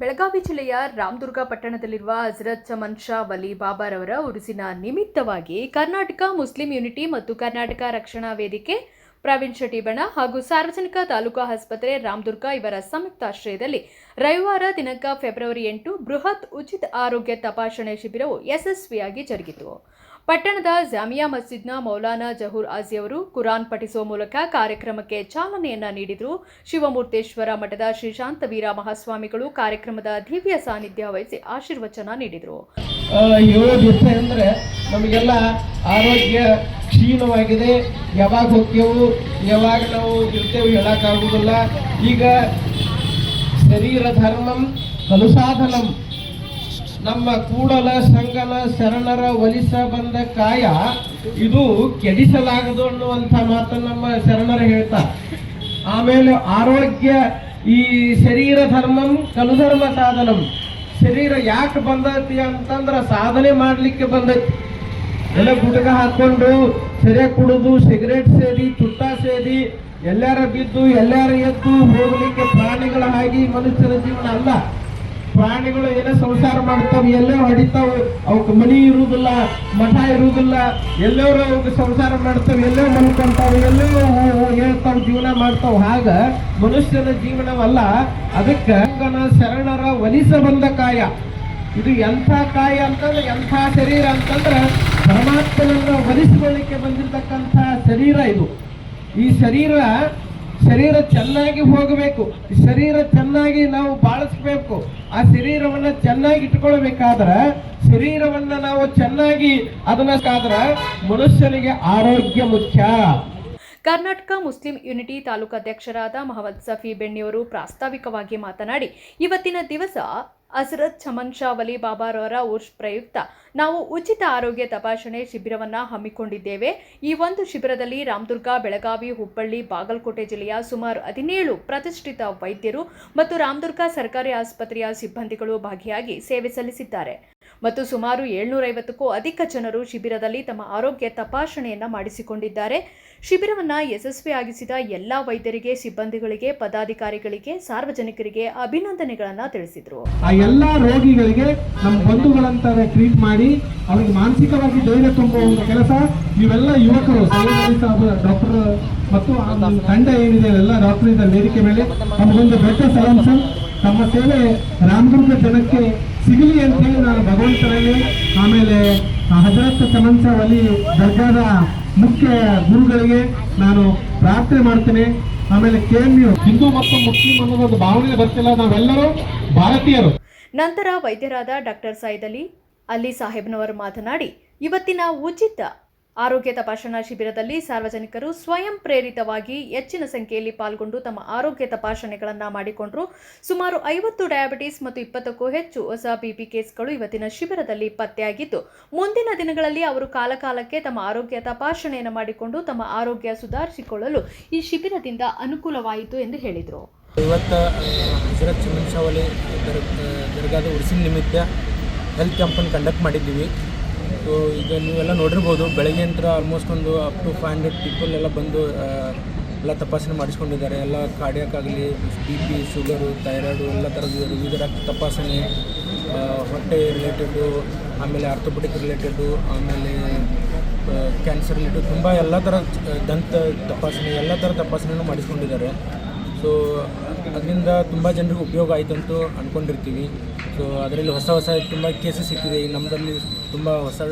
ಬೆಳಗಾವಿ ಜಿಲ್ಲೆಯ ರಾಮದುರ್ಗ ಪಟ್ಟಣದಲ್ಲಿರುವ ಹಜರತ್ ಚಮನ್ ಶಾ ವಲಿ ಬಾಬಾರವರ ಉರುಸಿನ ನಿಮಿತ್ತವಾಗಿ Karnataka Muslim unity ಮತ್ತು ಕರ್ನಾಟಕ ರಕ್ಷಣಾ ವೇದಿಕೆ ಪ್ರವೀಣ್ ಶೆಟ್ಟಿ ಬಣ ಹಾಗೂ ಸಾರ್ವಜನಿಕ ತಾಲೂಕು ಆಸ್ಪತ್ರೆ ರಾಮದುರ್ಗ ಇವರ ಸಂಯುಕ್ತಾಶ್ರಯದಲ್ಲಿ ರವಿವಾರ ದಿನಾಂಕ ಫೆಬ್ರವರಿ 8 ಬೃಹತ್ ಉಚಿತ ಆರೋಗ್ಯ ತಪಾಸಣೆ ಶಿಬಿರವು ಯಶಸ್ವಿಯಾಗಿ ಜರುಗಿತು. ಪಟ್ಟಣದ ಜಾಮಿಯಾ ಮಸ್ಜಿದ್ನ ಮೌಲಾನಾ ಜಹೂರ್ ಆಜಿ ಅವರು ಕುರಾನ್ ಪಠಿಸುವ ಮೂಲಕ ಕಾರ್ಯಕ್ರಮಕ್ಕೆ ಚಾಲನೆಯನ್ನ ನೀಡಿದರು. ಶಿವಮೂರ್ತೇಶ್ವರ ಮಠದ ಶ್ರೀ ಶಾಂತವೀರ ಮಹಾಸ್ವಾಮಿಗಳು ಕಾರ್ಯಕ್ರಮದ ದಿವ್ಯ ಸಾನ್ನಿಧ್ಯ ವಹಿಸಿ ಆಶೀರ್ವಚನ ನೀಡಿದರು. ಅಂದ್ರೆ ನಮಗೆಲ್ಲ ಆರೋಗ್ಯ ಕ್ಷೀಣವಾಗಿದೆ. ಯಾವಾಗ ಹೋಗ್ತೇವು, ಯಾವಾಗ ನಾವು ಇರ್ತೇವೆ ಹೇಳಕ್ಕಾಗುವುದಿಲ್ಲ. ಈಗ ಶರೀರ ಧರ್ಮಂ ಕಲುಸಾಧನಂ, ನಮ್ಮ ಕೂಡಲ ಸಂಗನ ಶರಣರ ಒಲಿಸ ಬಂದ ಕಾಯ ಇದು ಕೆಡಿಸಲಾಗದು ಅನ್ನುವಂಥ ಮಾತನ್ನು ನಮ್ಮ ಶರಣರು ಹೇಳ್ತಾರೆ. ಆಮೇಲೆ ಆರೋಗ್ಯ, ಈ ಶರೀರ ಧರ್ಮಂ ಕಲುಧರ್ಮ ಸಾಧನಂ, ಶರೀರ ಯಾಕೆ ಬಂದೈತಿ ಅಂತಂದ್ರೆ ಸಾಧನೆ ಮಾಡ್ಲಿಕ್ಕೆ ಬಂದೈತಿ. ಎಲ್ಲ ಗುಟಕ ಹಾಕೊಂಡು ಸರಿಯಾಗಿ ಕುಡಿದು ಸಿಗರೇಟ್ ಸೇದಿ ಚುಟ್ಟ ಸೇದಿ ಎಲ್ಲಾರ ಬಿದ್ದು ಎಲ್ಲಾರ ಎದ್ದು ಹೋಗ್ಲಿಕ್ಕೆ ಪ್ರಾಣಿಗಳ ಹಾಗೆ ಮನುಷ್ಯನ ಜೀವನ ಅಲ್ಲ. ಪ್ರಾಣಿಗಳು ಏನೋ ಸಂಸಾರ ಮಾಡ್ತಾವ, ಎಲ್ಲೋ ಹೊಡಿತಾವ, ಅವಕ್ಕೆ ಮನಿ ಇರುವುದಿಲ್ಲ, ಮಠ ಇರುವುದಿಲ್ಲ, ಎಲ್ಲರೂ ಅವಕ್ಕೆ ಸಂಸಾರ ಮಾಡ್ತಾವ, ಎಲ್ಲೋ ಮಲ್ಕೊಂತಾವ, ಎಲ್ಲೋ ಹೇಳ್ತಾವ, ಜೀವನ ಮಾಡ್ತಾವ. ಹಾಗ ಮನುಷ್ಯನ ಜೀವನವಲ್ಲ. ಅದಕ್ಕೆ ಶರಣರ ಒಲಿಸ ಬಂದ ಕಾಯ, ಇದು ಎಂಥ ಕಾಯ ಅಂತಂದ್ರೆ, ಎಂಥ ಶರೀರ ಅಂತಂದ್ರೆ ಪರಮಾತ್ಮನನ್ನು ಒಲಿಸಿಕೊಳ್ಳಿಕ್ಕೆ ಬಂದಿರತಕ್ಕಂಥ ಶರೀರ ಇದು. ಈ ಶರೀರ ಚೆನ್ನಾಗಿ ಹೋಗಬೇಕು, ಶರೀರ ಚೆನ್ನಾಗಿ ನಾವು ಬಾಳಿಸ್ಬೇಕು. ಆ ಶರೀರವನ್ನ ಚೆನ್ನಾಗಿ ಇಟ್ಕೊಳ್ಬೇಕಾದ್ರೆ, ಶರೀರವನ್ನ ನಾವು ಚೆನ್ನಾಗಿ ಅದನ್ನಕ್ಕಾದ್ರೆ ಮನುಷ್ಯನಿಗೆ ಆರೋಗ್ಯ ಮುಖ್ಯ. ಕರ್ನಾಟಕ ಮುಸ್ಲಿಂ ಯೂನಿಟಿ ತಾಲೂಕು ಅಧ್ಯಕ್ಷರಾದ ಮೊಹಮ್ಮದ್ ಸಫಿ ಬೆಣ್ಣಿಯವರು ಪ್ರಾಸ್ತಾವಿಕವಾಗಿ ಮಾತನಾಡಿ, ಇವತ್ತಿನ ದಿವಸ ಹಜರತ್ ಚಮನ್ ಶಾ ವಲಿ ಬಾಬಾರವರ ಉರ್ಸ್ ಪ್ರಯುಕ್ತ ನಾವು ಉಚಿತ ಆರೋಗ್ಯ ತಪಾಸಣೆ ಶಿಬಿರವನ್ನು ಹಮ್ಮಿಕೊಂಡಿದ್ದೇವೆ. ಈ ಒಂದು ಶಿಬಿರದಲ್ಲಿ ರಾಮದುರ್ಗ, ಬೆಳಗಾವಿ, ಹುಬ್ಬಳ್ಳಿ, ಬಾಗಲಕೋಟೆ ಜಿಲ್ಲೆಯ ಸುಮಾರು 17 ಪ್ರತಿಷ್ಠಿತ ವೈದ್ಯರು ಮತ್ತು ರಾಮದುರ್ಗ ಸರ್ಕಾರಿ ಆಸ್ಪತ್ರೆಯ ಸಿಬ್ಬಂದಿಗಳು ಭಾಗಿಯಾಗಿ ಸೇವೆ ಸಲ್ಲಿಸಿದ್ದಾರೆ ಮತ್ತು ಸುಮಾರು 750ಕ್ಕೂ ಅಧಿಕ ಜನರು ಶಿಬಿರದಲ್ಲಿ ತಮ್ಮ ಆರೋಗ್ಯ ತಪಾಸಣೆಯನ್ನು ಮಾಡಿಸಿಕೊಂಡಿದ್ದಾರೆ. ಶಿಬಿರವನ್ನು ಯಶಸ್ವಿಯಾಗಿಸಿದ ಎಲ್ಲ ವೈದ್ಯರಿಗೆ, ಸಿಬ್ಬಂದಿಗಳಿಗೆ, ಪದಾಧಿಕಾರಿಗಳಿಗೆ, ಸಾರ್ವಜನಿಕರಿಗೆ ಅಭಿನಂದನೆಗಳನ್ನು ತಿಳಿಸಿದರು. ಆ ಎಲ್ಲ ರೋಗಿಗಳಿಗೆ ನಮ್ಮ ಬಂಧುಗಳಂತಾರೆ ಟ್ರೀಟ್ ಮಾಡಿ ಅವರಿಗೆ ಮಾನಸಿಕವಾಗಿ ಧೈರ್ಯ ತುಂಬುವ ಒಂದು ಕೆಲಸ ನೀವೆಲ್ಲ ಯುವಕರು, ಡಾಕ್ಟರ್ ಮತ್ತು ತಂಡ ಏನಿದೆ ಎಲ್ಲ ಡಾಕ್ಟರ್ ಇದ್ದಾರೆ ವೇದಿಕೆ ಮೇಲೆ, ನಮಗೊಂದು ದೊಡ್ಡ ಸಲಾಂಶ. ತಮ್ಮ ಸೇವೆ ರಾಮದುರ್ಗ ಜನಕ್ಕೆ ಸಿಗಲಿ ಅಂತೇಳಿ ನಾನು ಭಗವಂತನಲ್ಲಿ, ಆಮೇಲೆ ಹಜರತ್ ಚಮನ್ ಶಾ ವಲಿ ದರ್ಗಾದ ಮುಖ್ಯ ಗುರುಗಳಿಗೆ ನಾನು ಪ್ರಾರ್ಥನೆ ಮಾಡ್ತೇನೆ. ಆಮೇಲೆ KMU ಹಿಂದೂ ಮತ್ತು ಮುಸ್ಲಿಂ ಅನ್ನೋದು ಭಾವನೆ ಬರ್ತಿಲ್ಲ, ನಾವೆಲ್ಲರೂ ಭಾರತೀಯರು. ನಂತರ ವೈದ್ಯರಾದ ಡಾಕ್ಟರ್ ಸೈದ್ ಅಲಿ ಸಾಹೇಬ್ನವರು ಮಾತನಾಡಿ, ಇವತ್ತಿನ ಉಚಿತ ಆರೋಗ್ಯ ತಪಾಸಣಾ ಶಿಬಿರದಲ್ಲಿ ಸಾರ್ವಜನಿಕರು ಸ್ವಯಂ ಪ್ರೇರಿತವಾಗಿ ಹೆಚ್ಚಿನ ಸಂಖ್ಯೆಯಲ್ಲಿ ಪಾಲ್ಗೊಂಡು ತಮ್ಮ ಆರೋಗ್ಯ ತಪಾಸಣೆಗಳನ್ನು ಮಾಡಿಕೊಂಡರು. ಸುಮಾರು 50 ಡಯಾಬಿಟಿಸ್ ಮತ್ತು 20ಕ್ಕೂ ಹೆಚ್ಚು ಹೊಸ BP ಕೇಸ್ಗಳು ಇವತ್ತಿನ ಶಿಬಿರದಲ್ಲಿ ಪತ್ತೆಯಾಗಿದ್ದು, ಮುಂದಿನ ದಿನಗಳಲ್ಲಿ ಅವರು ಕಾಲಕಾಲಕ್ಕೆ ತಮ್ಮ ಆರೋಗ್ಯ ತಪಾಸಣೆಯನ್ನು ಮಾಡಿಕೊಂಡು ತಮ್ಮ ಆರೋಗ್ಯ ಸುಧಾರಿಸಿಕೊಳ್ಳಲು ಈ ಶಿಬಿರದಿಂದ ಅನುಕೂಲವಾಯಿತು ಎಂದು ಹೇಳಿದರು. ಇವತ್ತು ಹಜರತ್ ಚಮನ್ ಶಾ ವಲಿ ದರ್ಗಾದ ಉರ್ಸಿನ ನಿಮಿತ್ತ ಹೆಲ್ತ್ ಕ್ಯಾಂಪನ್ನು ಕಂಡಕ್ಟ್ ಮಾಡಿದ್ದೀವಿ. ಸೊ ಈಗ ನೀವೆಲ್ಲ ನೋಡಿರ್ಬೋದು, ಬೆಳಗ್ಗೆ ನಂತರ ಆಲ್ಮೋಸ್ಟ್ ಒಂದು ಅಪ್ ಟು 500 ಪೀಪಲ್ ಎಲ್ಲ ಬಂದು ಎಲ್ಲ ತಪಾಸಣೆ ಮಾಡಿಸ್ಕೊಂಡಿದ್ದಾರೆ. ಎಲ್ಲ ಕಾರ್ಡಿಯಾಕ್ ಆಗಲಿ, BP, ಶುಗರು, ಥೈರಾಯ್ಡು ಎಲ್ಲ ಥರದ ವಿವಿಧ ರಕ್ತ ತಪಾಸಣೆ, ಹೊಟ್ಟೆ ರಿಲೇಟೆಡ್ಡು, ಆಮೇಲೆ ಆರ್ಥೋಪೆಡಿಕ್ ರಿಲೇಟೆಡ್ಡು, ಆಮೇಲೆ ಕ್ಯಾನ್ಸರ್ ರಿಲೇಟೆಡ್ ತುಂಬ ಎಲ್ಲ ಥರ ದಂತ ತಪಾಸಣೆ, ಎಲ್ಲ ಥರ ತಪಾಸಣೆಯನ್ನು ಮಾಡಿಸ್ಕೊಂಡಿದ್ದಾರೆ. ಸೊ ಅದರಿಂದ ತುಂಬ ಜನರಿಗೆ ಉಪಯೋಗ ಆಯಿತು ಅಂತೂ ಅಂದ್ಕೊಂಡಿರ್ತೀವಿ. ಸೊ ಅದರಲ್ಲಿ ಹೊಸ ತುಂಬ ಕೇಸಸ್ ಸಿಕ್ಕಿದೆ. ಈಗ ನಮ್ಮದಲ್ಲಿ ತುಂಬ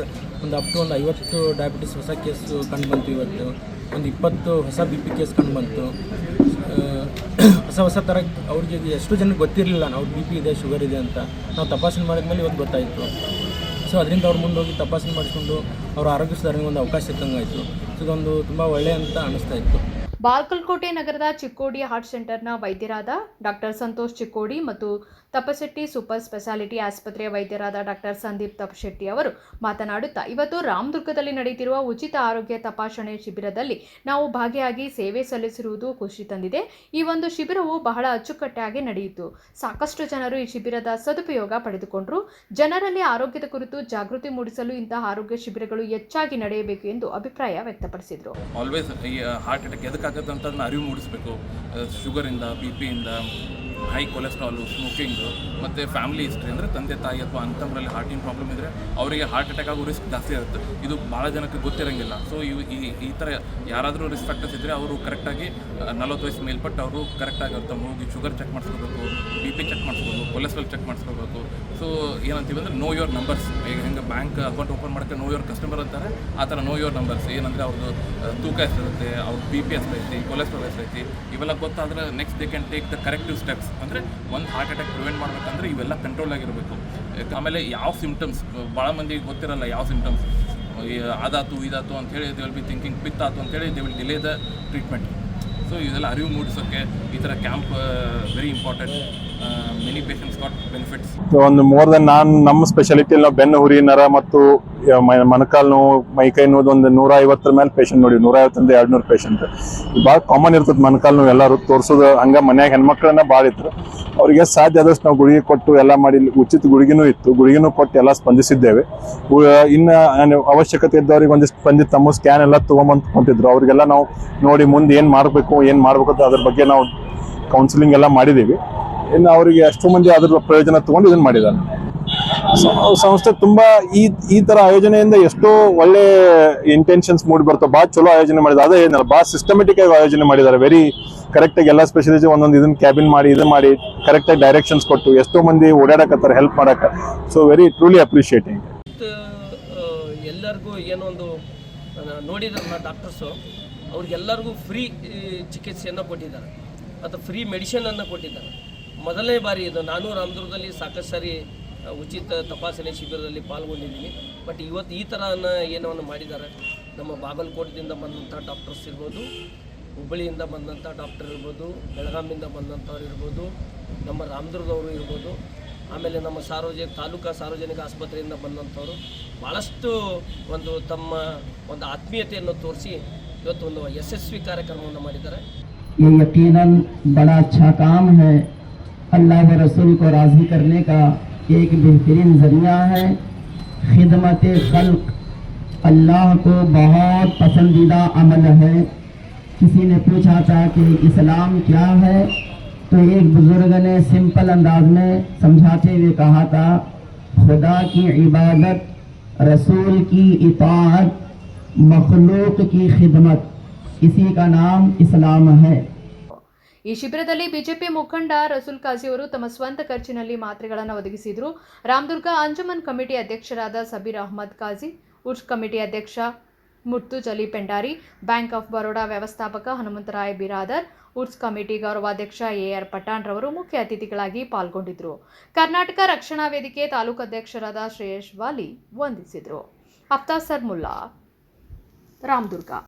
ಒಂದು ಅಪ್ ಟು 50 ಡಯಾಬಿಟಿಸ್ ಹೊಸ ಕೇಸು ಕಂಡು ಬಂತು. ಇವತ್ತು ಒಂದು 20 ಹೊಸ BP ಕೇಸ್ ಕಂಡು ಬಂತು. ಹೊಸ ಥರ ಅವ್ರಿಗೆ ಎಷ್ಟು ಜನಕ್ಕೆ ಗೊತ್ತಿರಲಿಲ್ಲ ನಾವು BP ಇದೆ, ಶುಗರ್ ಇದೆ ಅಂತ. ನಾವು ತಪಾಸಣೆ ಮಾಡಿದ್ಮೇಲೆ ಇವತ್ತು ಗೊತ್ತಾಯಿತು. ಸೊ ಅದರಿಂದ ಅವ್ರು ಮುಂದೆ ಹೋಗಿ ತಪಾಸಣೆ ಮಾಡಿಕೊಂಡು ಅವ್ರ ಆರೋಗ್ಯ ಸುಧಾರಣೆಗೆ ಒಂದು ಅವಕಾಶ ಸಿಕ್ಕಂಗಾಯಿತು. ಸೊ ಇದೊಂದು ತುಂಬ ಒಳ್ಳೆಯ ಅಂತ ಅನ್ನಿಸ್ತಾ ಇತ್ತು. ಬಾಗಲಕೋಟೆ ನಗರದ ಚಿಕ್ಕೋಡಿ ಹಾರ್ಟ್ ಸೆಂಟರ್ನ ವೈದ್ಯರಾದ ಡಾಕ್ಟರ್ ಸಂತೋಷ್ ಚಿಕ್ಕೋಡಿ ಮತ್ತು ತಪಶೆಟ್ಟಿ ಸೂಪರ್ ಸ್ಪೆಷಾಲಿಟಿ ಆಸ್ಪತ್ರೆಯ ವೈದ್ಯರಾದ ಡಾಕ್ಟರ್ ಸಂದೀಪ್ ತಪಶೆಟ್ಟಿ ಅವರು ಮಾತನಾಡುತ್ತಾ, ಇವತ್ತು ರಾಮದುರ್ಗದಲ್ಲಿ ನಡೆಯುತ್ತಿರುವ ಉಚಿತ ಆರೋಗ್ಯ ತಪಾಸಣೆ ಶಿಬಿರದಲ್ಲಿ ನಾವು ಭಾಗಿಯಾಗಿ ಸೇವೆ ಸಲ್ಲಿಸಿರುವುದು ಖುಷಿ ತಂದಿದೆ. ಈ ಒಂದು ಶಿಬಿರವು ಬಹಳ ಅಚ್ಚುಕಟ್ಟಾಗಿ ನಡೆಯಿತು. ಸಾಕಷ್ಟು ಜನರು ಈ ಶಿಬಿರದ ಸದುಪಯೋಗ ಪಡೆದುಕೊಂಡರು. ಜನರಲ್ಲಿ ಆರೋಗ್ಯದ ಕುರಿತು ಜಾಗೃತಿ ಮೂಡಿಸಲು ಇಂತಹ ಆರೋಗ್ಯ ಶಿಬಿರಗಳು ಹೆಚ್ಚಾಗಿ ನಡೆಯಬೇಕು ಎಂದು ಅಭಿಪ್ರಾಯ ವ್ಯಕ್ತಪಡಿಸಿದರು. ಆಲ್ವೇಸ್ ಹಾರ್ಟ್ ಅಟ್ಯಾಕ್ ಎದಕ್ಕಾಗುತ್ತೆ ಅಂತ ಅರಿವು ಮೂಡಿಸಬೇಕು. ಶುಗರಿಂದ, BP ಯಿಂದ, ಹೈ ಕೊಲೆಸ್ಟ್ರಾಲು, ಸ್ಮೋಕಿಂಗು ಮತ್ತು ಫ್ಯಾಮಿಲಿ ಹಿಸ್ಟ್ರಿ ಅಂದರೆ ತಂದೆ ತಾಯಿ ಅಥವಾ ಅಂತಂಬರಲ್ಲಿ ಹಾರ್ಟಿನ ಪ್ರಾಬ್ಲಮ್ ಇದ್ದರೆ ಅವರಿಗೆ ಹಾರ್ಟ್ ಅಟ್ಯಾಕ್ ಆಗೋ ರಿಸ್ಕ್ ಜಾಸ್ತಿ ಇರುತ್ತೆ. ಇದು ಭಾಳ ಜನಕ್ಕೆ ಗೊತ್ತಿರೋಂಗಿಲ್ಲ. ಸೊ ಈ ಥರ ಯಾರಾದರೂ ರಿಸ್ಕ್ ಫ್ಯಾಕ್ಟರ್ಸ್ ಇದ್ದರೆ ಅವರು ಕರೆಕ್ಟಾಗಿ 40 ವಯಸ್ಸು ಮೇಲ್ಪಟ್ಟು ಅವರು ಕರೆಕ್ಟಾಗಿ ಅವ್ರು ಹೋಗಿ ಶುಗರ್ ಚೆಕ್ ಮಾಡಿಸ್ಕೋಬೇಕು, BP ಚೆಕ್ ಮಾಡಿಸ್ಕೋಬೇಕು, ಕೊಲೆಸ್ಟ್ರಾಲ್ ಚೆಕ್ ಮಾಡಿಸ್ಕೋಬೇಕು. ಸೊ ಏನಂತೀವಿ ಅಂದರೆ ನೋ ಯೋರ್ ನಂಬರ್ಸ್. ಈಗ ಹೆಂಗೆ ಬ್ಯಾಂಕ್ ಅಕೌಂಟ್ ಓಪನ್ ಮಾಡೋಕ್ಕೆ ನೋ ಯೋರ್ ಕಸ್ಟಮರ್ ಅಂತಾರೆ, ಆ ಥರ ನೋ ಯೋರ್ ನಂಬರ್ಸ್. ಏನಂದರೆ ಅವ್ರದ್ದು ತೂಕ ಎಷ್ಟಿರುತ್ತೆ, ಅವ್ರ BP ಎಷ್ಟೈತಿ, ಕೊಲೆಸ್ಟ್ರಾಲ್ ಎಷ್ಟೈತಿ, ಇವೆಲ್ಲ ಗೊತ್ತಾದರೆ next they can take the corrective steps. ಅಂದರೆ ಒಂದು ಹಾರ್ಟ್ ಅಟ್ಯಾಕ್ ಪ್ರಿವೆಂಟ್ ಮಾಡಬೇಕಂದ್ರೆ ಇವೆಲ್ಲ ಕಂಟ್ರೋಲ್ ಆಗಿರಬೇಕು. ಆಮೇಲೆ ಯಾವ ಸಿಮ್ಟಮ್ಸ್ ಭಾಳ ಮಂದಿಗೆ ಗೊತ್ತಿರಲ್ಲ, ಯಾವ ಸಿಮ್ಟಮ್ಸ್ ಅದಾತು ಇದಾತು ಅಂಥೇಳಿ they will be thinking pith ಆತು ಅಂತೇಳಿ they will delay the treatment. So ಇದೆಲ್ಲ ಅರಿವು ಮೂಡಿಸೋಕ್ಕೆ ಈ ಥರ camp very important. Many patients got benefits. ಒಂದು ಮೋರ್ ದೆನ್ ನಮ್ಮ ಸ್ಪೆಷಾಲಿಟಿಯಲ್ಲಿ ನಾವು ಬೆನ್ನು ಹುರಿ, ನರ ಮತ್ತು ಮೊಣಕಾಲು ನೋವು, ಮೈಕೈ ನೋವು ಒಂದು 150 ಮೇಲೆ ಪೇಷಂಟ್ ನೋಡಿ, 150 200 ಪೇಷಂಟ್. ಭಾಳ ಕಾಮನ್ ಇರ್ತದೆ ಮೊಣಕಾಲು ನೋವು. ಎಲ್ಲರೂ ತೋರಿಸೋದು ಹಂಗೆ ಮನ್ಯಾಗ ಹೆಣ್ಮಕ್ಳನ್ನ ಭಾಳ ಇತ್ತು. ಅವರಿಗೆ ಸಾಧ್ಯ ಆದಷ್ಟು ನಾವು ಗುಳಿಗೆ ಕೊಟ್ಟು ಎಲ್ಲ ಮಾಡಿ, ಉಚಿತ ಗುಳಿಗೆನೂ ಇತ್ತು, ಗುಳಿಗೆನೂ ಕೊಟ್ಟು ಎಲ್ಲ ಸ್ಪಂದಿಸಿದ್ದೇವೆ. ಇನ್ನು ಅವಶ್ಯಕತೆ ಇದ್ದವ್ರಿಗೆ ಒಂದಿಷ್ಟು ತಮ್ಮ ಸ್ಕ್ಯಾನ್ ಎಲ್ಲ ತೊಗೊಂಬಂದು ಕೊಟ್ಟಿದ್ರು. ಅವರಿಗೆಲ್ಲ ನಾವು ನೋಡಿ ಮುಂದೆ ಏನು ಮಾಡಬೇಕು ಅಂತ ಅದ್ರ ಬಗ್ಗೆ ನಾವು ಕೌನ್ಸಿಲಿಂಗ್ ಎಲ್ಲ ಮಾಡಿದ್ದೀವಿ. ಇನ್ನು ಅವರಿಗೆ ಎಷ್ಟೋ ಮಂದಿ ಅದ್ರ ಪ್ರಯೋಜನ ತೊಗೊಂಡು ಇದನ್ನು ಮಾಡಿದ್ದಾರೆ. ಸಂಸ್ಥೆ ತುಂಬ ಈ ಥರ ಆಯೋಜನೆಯಿಂದ ಎಷ್ಟೋ ಒಳ್ಳೆ ಇಂಟೆನ್ಷನ್ಸ್ ಮೂಡಿ ಬರ್ತವೆ. ಭಾಳ ಚಲೋ ಆಯೋಜನೆ ಮಾಡಿದ್ದಾರೆ. ಅದೇ ಏನಲ್ಲ, ಭಾಳ ಸಿಸ್ಟಮೆಟಿಕ್ ಆಗಿ ಆಯೋಜನೆ ಮಾಡಿದ್ದಾರೆ. ವೆರಿ ಕರೆಕ್ಟಾಗಿ ಎಲ್ಲ ಸ್ಪೆಷಲಿಸ್ಟ್ ಒಂದೊಂದು ಇದನ್ನು ಕ್ಯಾಬಿನ್ ಮಾಡಿ ಇದು ಮಾಡಿ ಕರೆಕ್ಟಾಗಿ ಡೈರೆಕ್ಷನ್ಸ್ ಕೊಟ್ಟು ಎಷ್ಟೋ ಮಂದಿ ಓಡಾಡಕತ್ತಾರೆ ಹೆಲ್ಪ್ ಮಾಡಕ್ಕೆ. So very truly appreciating. ಎಲ್ಲರಿಗೂ ಏನೊಂದು ನೋಡಿದ್ರಲ್ಲ ಡಾಕ್ಟರ್ಸು, ಅವ್ರಿಗೆಲ್ಲರಿಗೂ ಫ್ರೀ ಚಿಕಿತ್ಸೆಯನ್ನು ಕೊಟ್ಟಿದ್ದಾರೆ ಮತ್ತು ಫ್ರೀ ಮೆಡಿಷನನ್ನು ಕೊಟ್ಟಿದ್ದಾರೆ. ಮೊದಲನೇ ಬಾರಿ ಇದು. ನಾನು ರಾಮದುರ್ಗದಲ್ಲಿ ಸಾಕಷ್ಟು ಸಾರಿ ಉಚಿತ ತಪಾಸಣೆ ಶಿಬಿರದಲ್ಲಿ ಪಾಲ್ಗೊಂಡಿದ್ದೀನಿ. ಬಟ್ ಇವತ್ತು ಈ ಥರ ಏನವನ್ನು ಮಾಡಿದ್ದಾರೆ. ನಮ್ಮ ಬಾಗಲಕೋಟದಿಂದ ಬಂದಂಥ ಡಾಕ್ಟರ್ಸ್ ಇರ್ಬೋದು, ಹುಬ್ಬಳ್ಳಿಯಿಂದ ಬಂದಂಥ ಡಾಕ್ಟರ್ ಇರ್ಬೋದು, ಬೆಳಗಾಮಿಂದ ಬಂದಂಥವ್ರು ಇರ್ಬೋದು, ನಮ್ಮ ರಾಮದುರ್ಗದವರು ಇರ್ಬೋದು, ಆಮೇಲೆ ನಮ್ಮ ತಾಲೂಕಾ ಸಾರ್ವಜನಿಕ ಆಸ್ಪತ್ರೆಯಿಂದ ಬಂದಂಥವ್ರು ಭಾಳಷ್ಟು ತಮ್ಮ ಆತ್ಮೀಯತೆಯನ್ನು ತೋರಿಸಿ ಇವತ್ತು ಒಂದು ಯಶಸ್ವಿ ಕಾರ್ಯಕ್ರಮವನ್ನು ಮಾಡಿದ್ದಾರೆ. ये यकीनन बड़ा अच्छा काम है. अल्लाह व रसूल को राज़ी करने का एक बेहतरीन ज़रिया है. खिदमत खल्क अल्लाह को बहुत पसंदीदा अमल है. किसी ने पूछा था कि इस्लाम क्या है, तो एक बुज़ुर्ग ने सिंपल अंदाज में समझाते हुए कहा था, खुदा की इबादत, रसूल की इताअत, मखलूक की खिदमत, इसी का नाम इस्लाम है. ಈ ಶಿಬಿರದಲ್ಲಿ ಬಿಜೆಪಿ ಮುಖಂಡ ರಸೂಲ್ ಕಾಜಿ ಅವರು ತಮ್ಮ ಸ್ವಂತ ಖರ್ಚಿನಲ್ಲಿ ಮಾತ್ರೆಗಳನ್ನು ಒದಗಿಸಿದರು. ರಾಮದುರ್ಗ ಅಂಜುಮನ್ ಕಮಿಟಿ ಅಧ್ಯಕ್ಷರಾದ ಸಬೀರ್ ಅಹಮದ್ ಕಾಜಿ, ಉರ್ಸ್ ಕಮಿಟಿ ಅಧ್ಯಕ್ಷ ಮುರ್ತುಜ್ ಅಲಿ ಪೆಂಡಾರಿ, ಬ್ಯಾಂಕ್ ಆಫ್ ಬರೋಡಾ ವ್ಯವಸ್ಥಾಪಕ ಹನುಮಂತರಾಯ್ ಬಿರಾದರ್, ಉರ್ಸ್ ಕಮಿಟಿ ಗೌರವಾಧ್ಯಕ್ಷ AR ಪಠಾಣ್ ರವರು ಮುಖ್ಯ ಅತಿಥಿಗಳಾಗಿ ಪಾಲ್ಗೊಂಡಿದ್ದರು. ಕರ್ನಾಟಕ ರಕ್ಷಣಾ ವೇದಿಕೆ ತಾಲೂಕು ಅಧ್ಯಕ್ಷರಾದ ಶ್ರೇಯಸ್ ವಾಲಿ ವಂದಿಸಿದರು. ಅಫ್ತಾಬ್ ಸರ್ಮುಲ್ಲಾ, ರಾಮದುರ್ಗ.